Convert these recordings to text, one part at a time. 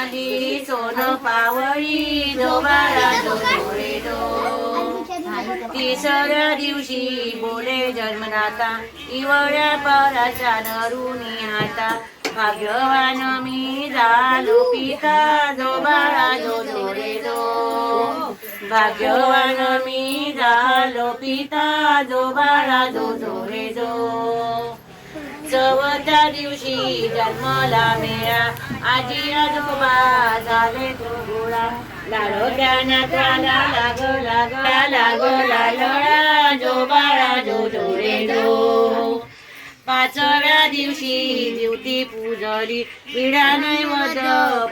आली सोन पावळी जो बाळा जो रे जो. तिसऱ्या दिवशी बोले जन्मदाता इवळ्या पराच्या नरुनी हाता. भाग्यवान मी झालो पिता जो बाळा जो रे जो. भाग्यवान मी झालो पिता जो बाळा जो रे जो. चौथ्या दिवशी जन्मला मेळा आजी आजोबा झाले तो गोळा. लाडो ध्यानात लागला लळा जो बाळा जो रे जो. पाचव्या दिवशी दिवती पूजली विडा नैवद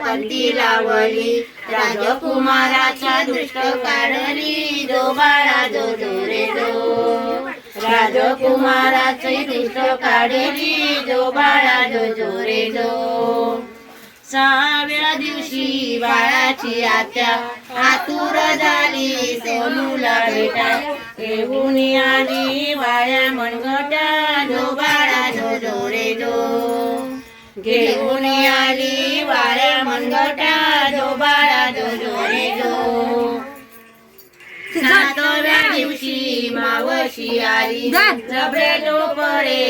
पंथी लावली. राजकुमाराचा दृष्ट काढली जो बाळा जो रे जो. राजकुमाराचे दृष्ट काढली जो बाळा जो रे जो. सहाव्या दिवशी बाळाची आत्या आतुर झाली सोनूला भेटा. घेऊन आली वाळ्या मनगटा जो बाळा जो रे जो. घेऊन आली वाळ्या मनगटा जो बाळा जो रे जो. सातव्या दिवशी मावशी आली जबरे डोपरे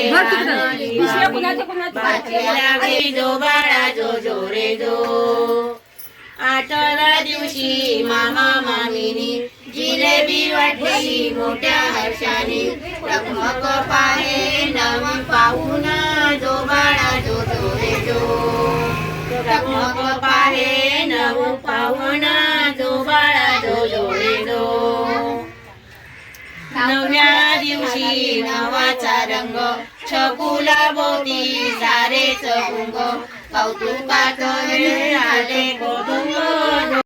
लागली जो बाळा जो रे जो. आठव्या दिवशी मामा मामीनी जिलेबी वाटली मोठ्या हर्षाने. टकमक पाहे नव पाहून जो बाळा जो रे जो. टकमक पाहे नव पाहून जो बाळा जो रे जो. नवव्या दिवशी नवाचा रंग छकुला भोवती सारेच गुंग. कौतुकात आले गोदुंग